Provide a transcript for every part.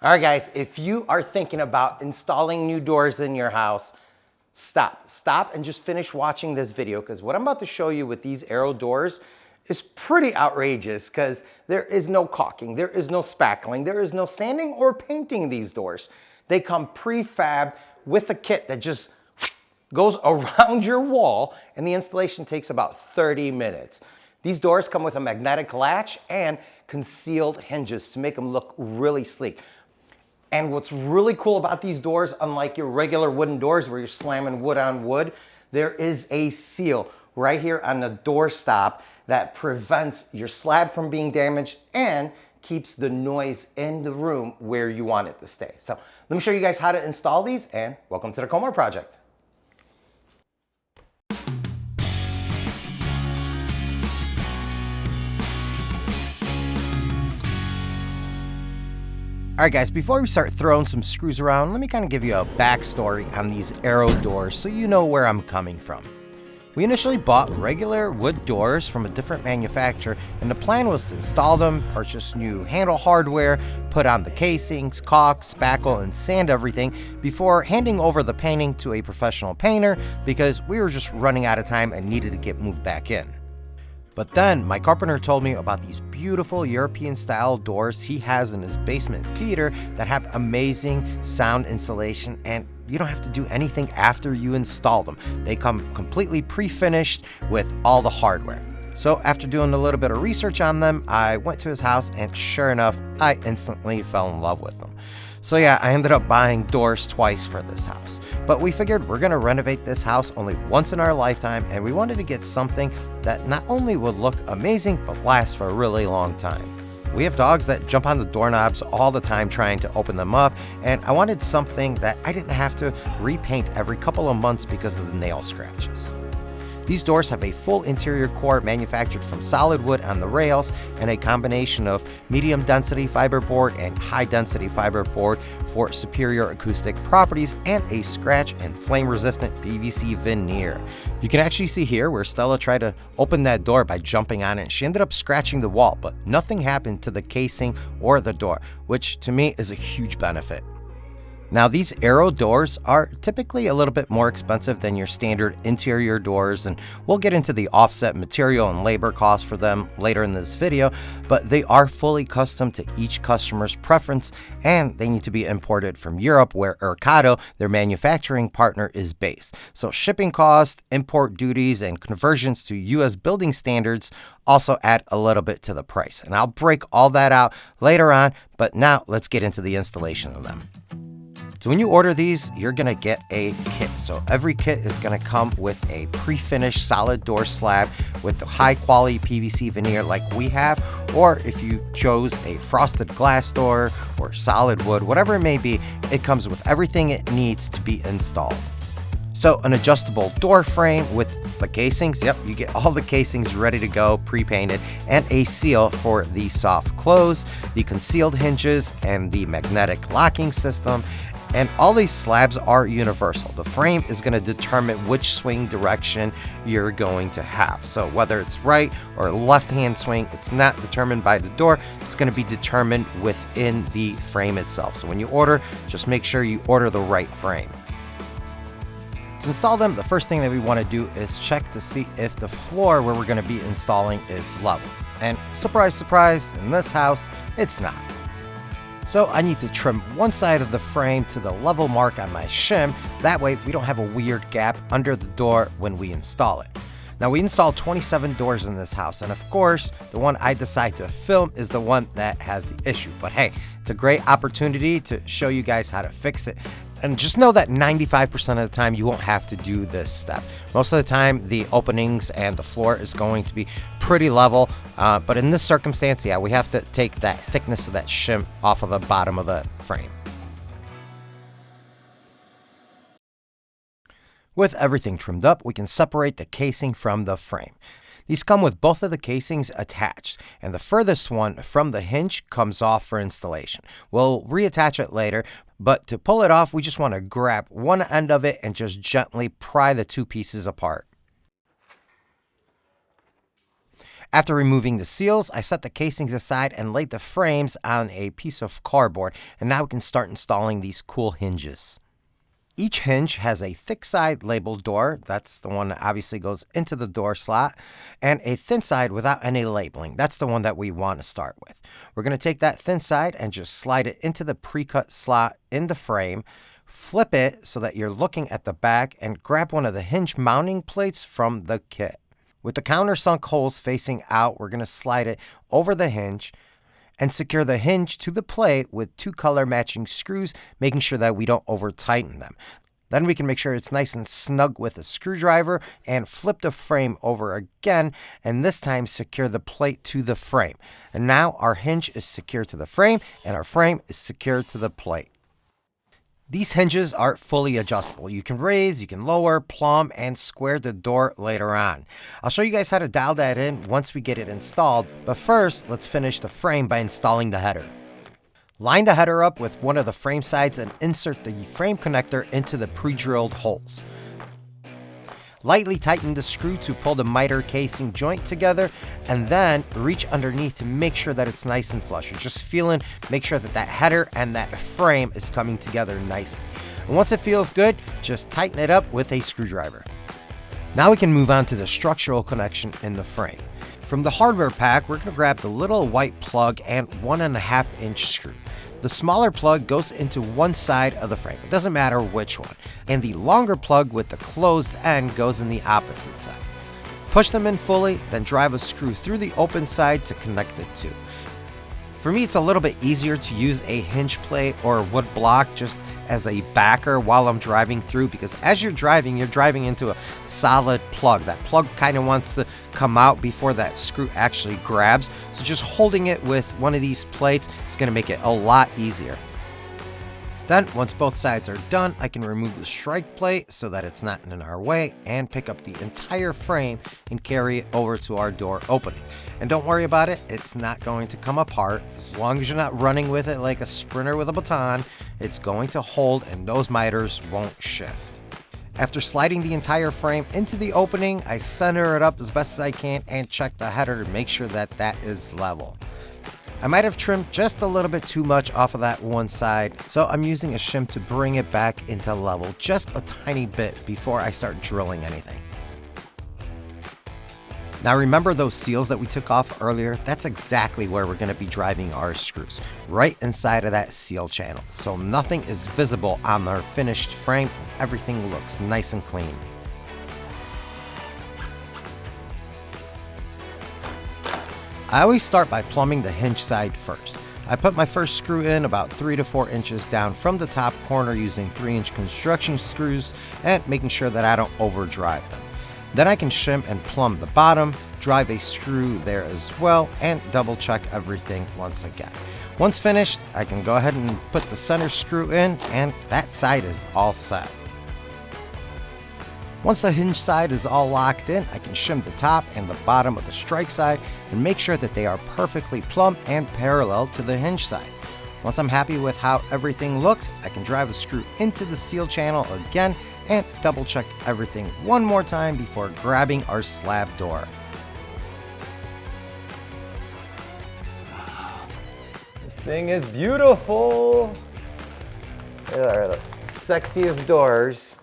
All right, guys, if you are thinking about installing new doors in your house, stop and just finish watching this video, because what I'm about to show you with these arrow doors is pretty outrageous, because there is no caulking, there is no spackling, there is no sanding or painting these doors. They come prefabbed with a kit that just goes around your wall, and the installation takes about 30 minutes. These doors come with a magnetic latch and concealed hinges to make them look really sleek. And what's really cool about these doors, unlike your regular wooden doors where you're slamming wood on wood, there is a seal right here on the doorstop that prevents your slab from being damaged and keeps the noise in the room where you want it to stay. So let me show you guys how to install these, and welcome to the Comar project. All right, guys, before we start throwing some screws around, let me kind of give you a backstory on these arrow doors so you know where I'm coming from. We initially bought regular wood doors from a different manufacturer, and the plan was to install them, purchase new handle hardware, put on the casings, caulk, spackle, and sand everything before handing over the painting to a professional painter because we were just running out of time and needed to get moved back in. But then my carpenter told me about these beautiful European style doors he has in his basement theater that have amazing sound insulation, and you don't have to do anything after you install them. They come completely pre-finished with all the hardware. So after doing a little bit of research on them, I went to his house, and sure enough, I instantly fell in love with them. So yeah, I ended up buying doors twice for this house. But we figured we're gonna renovate this house only once in our lifetime, and we wanted to get something that not only would look amazing, but last for a really long time. We have dogs that jump on the doorknobs all the time trying to open them up, and I wanted something that I didn't have to repaint every couple of months because of the nail scratches. These doors have a full interior core manufactured from solid wood on the rails and a combination of medium density fiberboard and high density fiberboard for superior acoustic properties and a scratch and flame resistant PVC veneer. You can actually see here where Stella tried to open that door by jumping on it. She ended up scratching the wall, but nothing happened to the casing or the door, which to me is a huge benefit. Now, these arrow doors are typically a little bit more expensive than your standard interior doors, and we'll get into the offset material and labor costs for them later in this video, but they are fully custom to each customer's preference, and they need to be imported from Europe, where Ercado, their manufacturing partner, is based. So shipping costs, import duties, and conversions to US building standards also add a little bit to the price, and I'll break all that out later on, but now let's get into the installation of them. So when you order these, you're gonna get a kit. So every kit is gonna come with a pre-finished solid door slab with the high quality PVC veneer like we have, or if you chose a frosted glass door or solid wood, whatever it may be, it comes with everything it needs to be installed. So an adjustable door frame with the casings, yep, you get all the casings ready to go, pre-painted, and a seal for the soft close, the concealed hinges, and the magnetic locking system. And all these slabs are universal. The frame is going to determine which swing direction you're going to have. So whether it's right or left-hand swing, it's not determined by the door. It's going to be determined within the frame itself. So when you order, just make sure you order the right frame. To install them, the first thing that we want to do is check to see if the floor where we're going to be installing is level. And surprise, surprise, in this house, it's not. So I need to trim one side of the frame to the level mark on my shim. That way we don't have a weird gap under the door when we install it. Now, we installed 27 doors in this house, and of course, the one I decide to film is the one that has the issue. But hey, it's a great opportunity to show you guys how to fix it. And just know that 95% of the time you won't have to do this step. Most of the time, the openings and the floor is going to be pretty level. But in this circumstance, yeah, we have to take that thickness of that shim off of the bottom of the frame. With everything trimmed up, we can separate the casing from the frame. These come with both of the casings attached, and the furthest one from the hinge comes off for installation. We'll reattach it later, but to pull it off, we just want to grab one end of it and just gently pry the two pieces apart. After removing the seals, I set the casings aside and laid the frames on a piece of cardboard, and now we can start installing these cool hinges. Each hinge has a thick side labeled door, that's the one that obviously goes into the door slot, and a thin side without any labeling. That's the one that we want to start with. We're going to take that thin side and just slide it into the pre-cut slot in the frame, flip it so that you're looking at the back, and grab one of the hinge mounting plates from the kit. With the countersunk holes facing out, we're going to slide it over the hinge and secure the hinge to the plate with 2 color matching screws, making sure that we don't over tighten them. Then we can make sure it's nice and snug with a screwdriver and flip the frame over again, and this time secure the plate to the frame. And now our hinge is secure to the frame and our frame is secure to the plate. These hinges are fully adjustable. You can raise, you can lower, plumb, and square the door later on. I'll show you guys how to dial that in once we get it installed, but first, let's finish the frame by installing the header. Line the header up with one of the frame sides and insert the frame connector into the pre-drilled holes. Lightly tighten the screw to pull the miter casing joint together, and then reach underneath to make sure that it's nice and flush. You're just feeling, make sure that that header and that frame is coming together nicely. And once it feels good, just tighten it up with a screwdriver. Now we can move on to the structural connection in the frame. From the hardware pack, we're going to grab the little white plug and 1.5 inch screw. The smaller plug goes into one side of the frame. It doesn't matter which one. And the longer plug with the closed end goes in the opposite side. Push them in fully, then drive a screw through the open side to connect the two. For me, it's a little bit easier to use a hinge plate or wood block just as a backer while I'm driving through, because as you're driving into a solid plug. That plug kind of wants to come out before that screw actually grabs. So just holding it with one of these plates is going to make it a lot easier. Then, once both sides are done, I can remove the strike plate so that it's not in our way and pick up the entire frame and carry it over to our door opening. And don't worry about it, it's not going to come apart. As long as you're not running with it like a sprinter with a baton, it's going to hold and those miters won't shift. After sliding the entire frame into the opening, I center it up as best as I can and check the header to make sure that that is level. I might have trimmed just a little bit too much off of that one side, so I'm using a shim to bring it back into level just a tiny bit before I start drilling anything. Now remember those seals that we took off earlier? That's exactly where we're going to be driving our screws, right inside of that seal channel, so nothing is visible on our finished frame and everything looks nice and clean. I always start by plumbing the hinge side first. I put my first screw in about 3 to 4 inches down from the top corner using 3-inch construction screws and making sure that I don't overdrive them. Then I can shim and plumb the bottom, drive a screw there as well, and double check everything once again. Once finished, I can go ahead and put the center screw in, and that side is all set. Once the hinge side is all locked in, I can shim the top and the bottom of the strike side and make sure that they are perfectly plumb and parallel to the hinge side. Once I'm happy with how everything looks, I can drive a screw into the seal channel again and double check everything one more time before grabbing our slab door. This thing is beautiful. They are the sexiest doors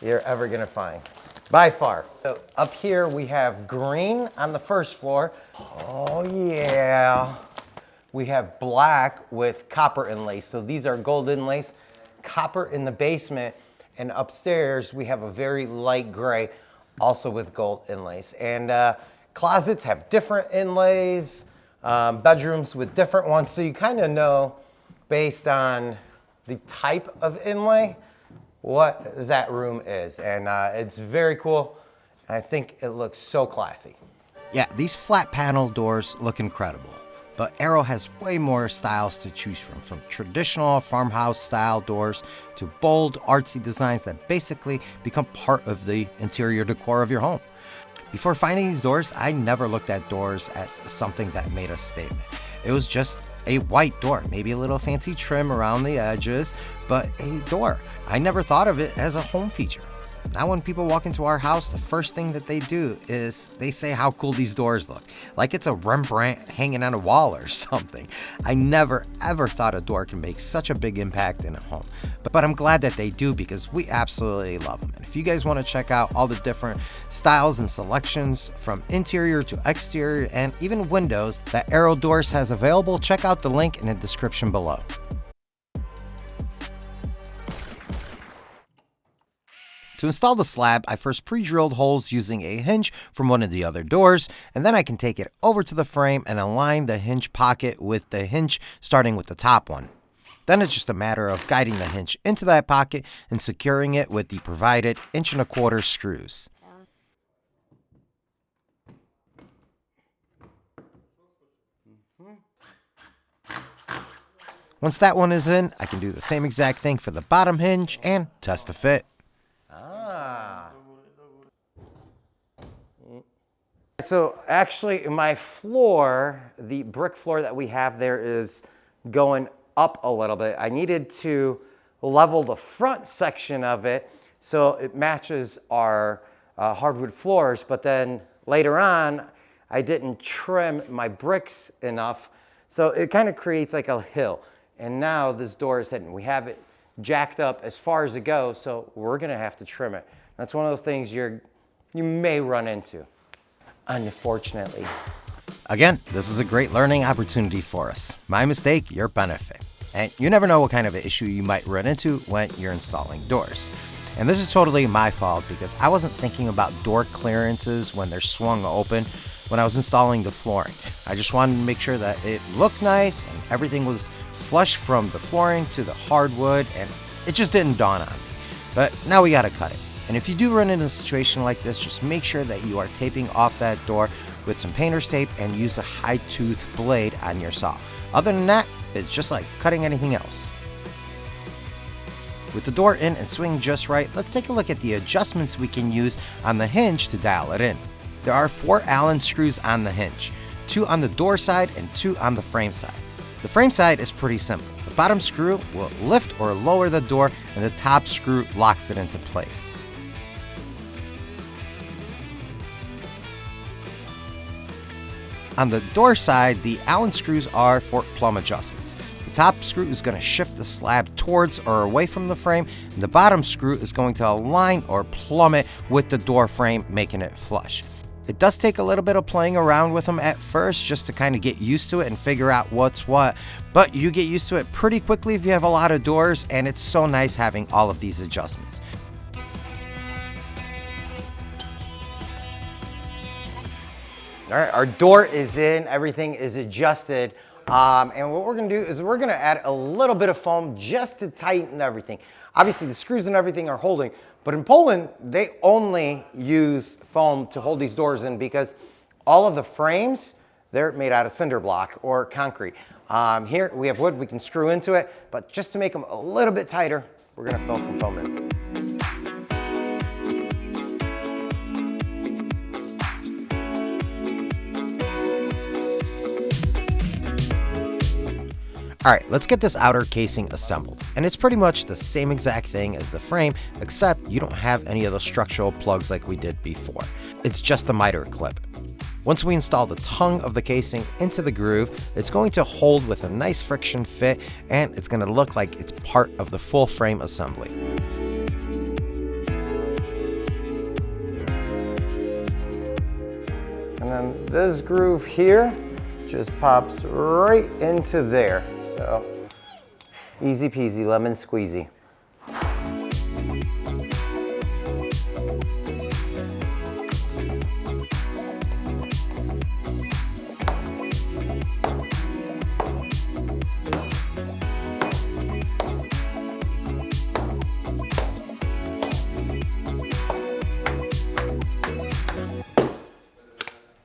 you're ever gonna find, by far. So up here we have green on the first floor. Oh yeah. We have black with copper inlays. So these are gold inlays, copper in the basement, and upstairs we have a very light gray, also with gold inlays. And closets have different inlays, bedrooms with different ones. So you kind of know based on the type of inlay what that room is, and it's very cool. I think it looks so classy. Yeah, these flat panel doors look incredible, but Arrow has way more styles to choose from traditional farmhouse style doors to bold artsy designs that basically become part of the interior decor of your home. Before finding these doors, I never looked at doors as something that made a statement. It was just a white door, maybe a little fancy trim around the edges, but a door. I never thought of it as a home feature. Now when people walk into our house, the first thing that they do is they say how cool these doors look, like it's a Rembrandt hanging on a wall or something. I never ever thought a door can make such a big impact in a home, but I'm glad that they do because we absolutely love them. And if you guys want to check out all the different styles and selections from interior to exterior and even windows that Aero Doors has available, check out the link in the description below. To install the slab, I first pre-drilled holes using a hinge from one of the other doors, and then I can take it over to the frame and align the hinge pocket with the hinge starting with the top one. Then it's just a matter of guiding the hinge into that pocket and securing it with the provided 1¼ inch screws. Once that one is in, I can do the same exact thing for the bottom hinge and test the fit. So actually my floor, the brick floor that we have there, is going up a little bit. I needed to level the front section of it so it matches our hardwood floors, but then later on I didn't trim my bricks enough, so it kind of creates like a hill. And now this door is hidden. We have it jacked up as far as it goes, so we're gonna have to trim it. That's one of those things you may run into, unfortunately. Again, this is a great learning opportunity for us. My mistake, your benefit. And you never know what kind of an issue you might run into when you're installing doors. And this is totally my fault because I wasn't thinking about door clearances when they're swung open when I was installing the flooring. I just wanted to make sure that it looked nice and everything was flush from the flooring to the hardwood, and it just didn't dawn on me. But now we gotta cut it. And if you do run into a situation like this, just make sure that you are taping off that door with some painter's tape and use a high tooth blade on your saw. Other than that, it's just like cutting anything else. With the door in and swinging just right, let's take a look at the adjustments we can use on the hinge to dial it in. There are 4 Allen screws on the hinge, 2 on the door side and 2 on the frame side. The frame side is pretty simple. The bottom screw will lift or lower the door and the top screw locks it into place. On the door side, the Allen screws are for plumb adjustments. The top screw is going to shift the slab towards or away from the frame, and the bottom screw is going to align or plumb it with the door frame, making it flush. It does take a little bit of playing around with them at first just to kind of get used to it and figure out what's what, but you get used to it pretty quickly if you have a lot of doors, and it's so nice having all of these adjustments. All right, our door is in, everything is adjusted, and what we're gonna do is we're gonna add a little bit of foam just to tighten everything. Obviously the screws and everything are holding, but in Poland, they only use foam to hold these doors in because all of the frames, they're made out of cinder block or concrete. Here we have wood, we can screw into it, but just to make them a little bit tighter, we're gonna fill some foam in. Alright, let's get this outer casing assembled. And it's pretty much the same exact thing as the frame, except you don't have any of the structural plugs like we did before. It's just the miter clip. Once we install the tongue of the casing into the groove, it's going to hold with a nice friction fit, and it's going to look like it's part of the full frame assembly. And then this groove here just pops right into there. So easy peasy, lemon squeezy.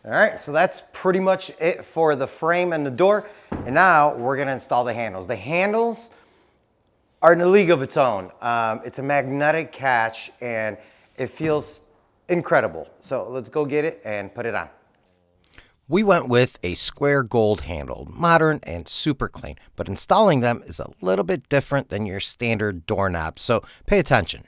All right, so that's pretty much it for the frame and the door. And now we're gonna install the handles. The handles are in a league of its own. It's a magnetic catch and it feels incredible. So let's go get it and put it on. We went with a square gold handle, modern and super clean, but installing them is a little bit different than your standard doorknob, so pay attention.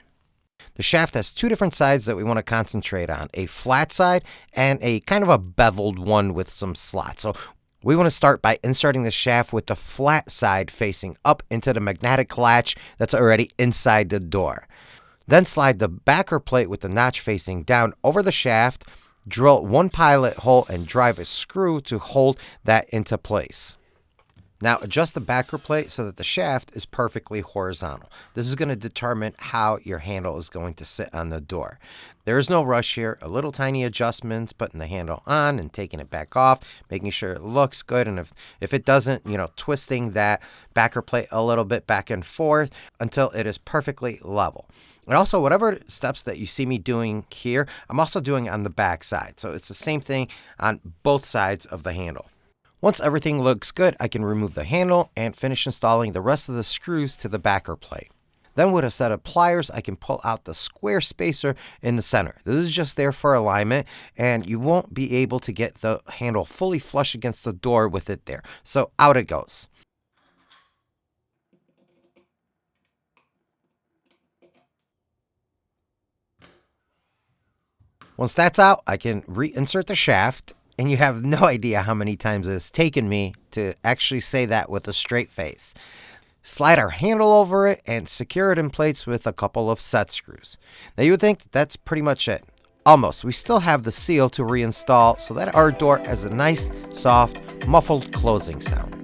The shaft has two different sides that we want to concentrate on, a flat side and a kind of a beveled one with some slots. So we want to start by inserting the shaft with the flat side facing up into the magnetic latch that's already inside the door. Then slide the backer plate with the notch facing down over the shaft, drill one pilot hole, and drive a screw to hold that into place. Now adjust the backer plate so that the shaft is perfectly horizontal. This is going to determine how your handle is going to sit on the door. There is no rush here. A little tiny adjustments, putting the handle on and taking it back off, making sure it looks good. And if it doesn't, twisting that backer plate a little bit back and forth until it is perfectly level. And also, whatever steps that you see me doing here, I'm also doing on the back side. So it's the same thing on both sides of the handle. Once everything looks good, I can remove the handle and finish installing the rest of the screws to the backer plate. Then with a set of pliers, I can pull out the square spacer in the center. This is just there for alignment, and you won't be able to get the handle fully flush against the door with it there. So out it goes. Once that's out, I can reinsert the shaft. And you have no idea how many times it's taken me to actually say that with a straight face. Slide our handle over it and secure it in place with a couple of set screws. Now you would think that's pretty much it. Almost. We still have the seal to reinstall so that our door has a nice, soft, muffled closing sound.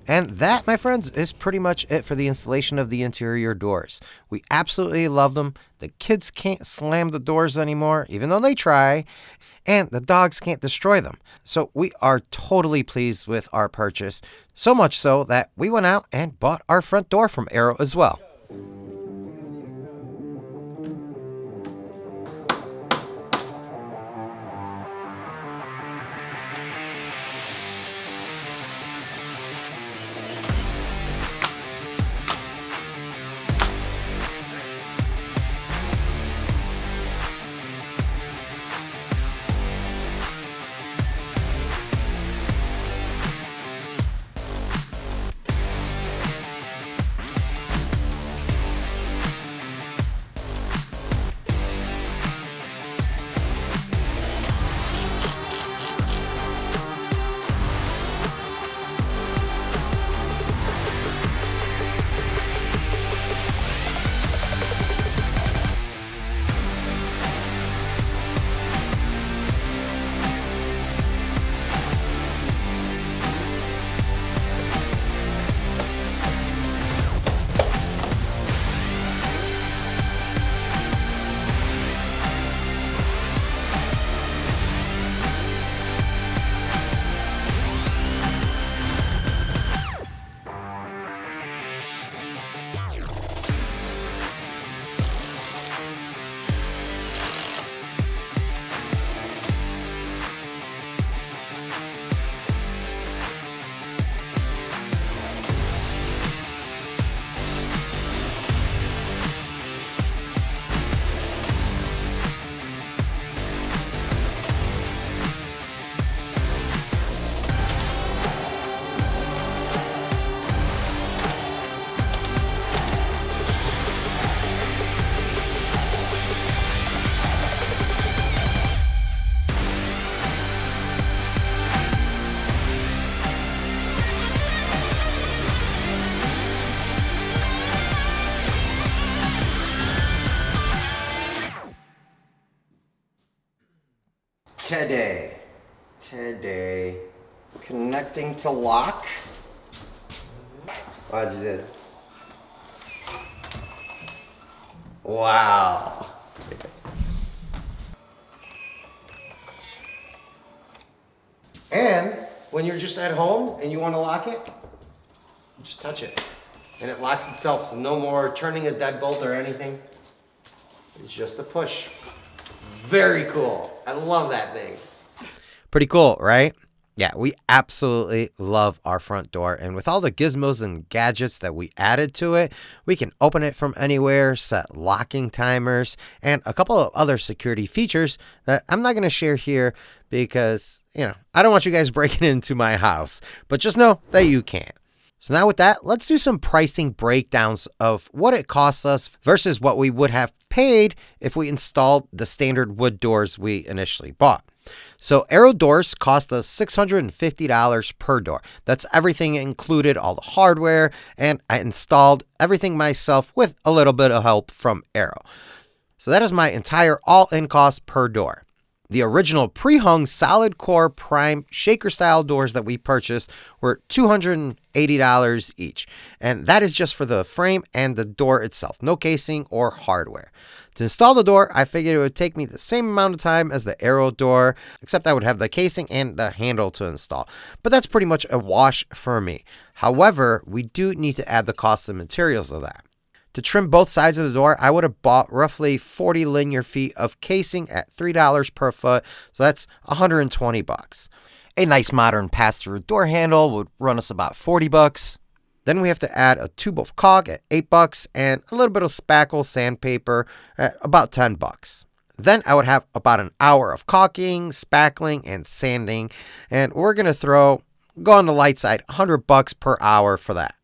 And that, my friends, is pretty much it for the installation of the interior doors. We absolutely love them. The kids can't slam the doors anymore, even though they try, and the dogs can't destroy them. So we are totally pleased with our purchase, so much so that we went out and bought our front door from Arrow as well. Today, connecting to lock. Watch this. Wow. And when you're just at home and you want to lock it, just touch it. And it locks itself, so no more turning a deadbolt or anything. It's just a push. Very cool. I love that thing. Pretty cool, right? Yeah, we absolutely love our front door. And with all the gizmos and gadgets that we added to it, we can open it from anywhere, set locking timers, and a couple of other security features that I'm not going to share here because, I don't want you guys breaking into my house. But just know that you can. So now with that, let's do some pricing breakdowns of what it costs us versus what we would have paid if we installed the standard wood doors we initially bought. So Aero doors cost us $650 per door. That's everything included, all the hardware, and I installed everything myself with a little bit of help from Aero. So that is my entire all-in cost per door. The original pre-hung solid core prime shaker style doors that we purchased were $280 each. And that is just for the frame and the door itself, no casing or hardware. To install the door, I figured it would take me the same amount of time as the Aero door, except I would have the casing and the handle to install. But that's pretty much a wash for me. However, we do need to add the cost of materials of that. To trim both sides of the door, I would have bought roughly 40 linear feet of casing at $3 per foot, so that's $120. A nice modern pass-through door handle would run us about $40. Then we have to add a tube of caulk at $8 and a little bit of spackle sandpaper at about $10. Then I would have about an hour of caulking, spackling, and sanding, and we're going to go on the light side, $100 per hour for that.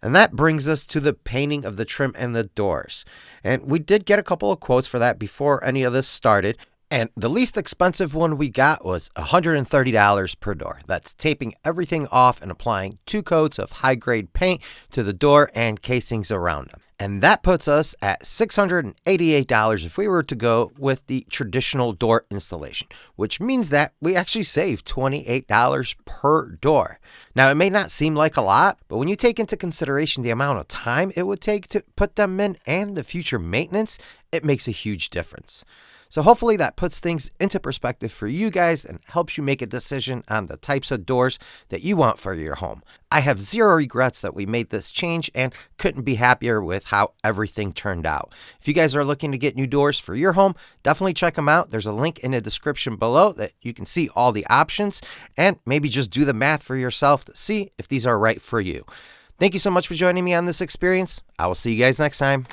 And that brings us to the painting of the trim and the doors. And we did get a couple of quotes for that before any of this started. And the least expensive one we got was $130 per door. That's taping everything off and applying 2 coats of high-grade paint to the door and casings around them. And that puts us at $688 if we were to go with the traditional door installation, which means that we actually save $28 per door. Now, it may not seem like a lot, but when you take into consideration the amount of time it would take to put them in and the future maintenance, it makes a huge difference. So hopefully that puts things into perspective for you guys and helps you make a decision on the types of doors that you want for your home. I have zero regrets that we made this change and couldn't be happier with how everything turned out. If you guys are looking to get new doors for your home, definitely check them out. There's a link in the description below that you can see all the options and maybe just do the math for yourself to see if these are right for you. Thank you so much for joining me on this experience. I will see you guys next time.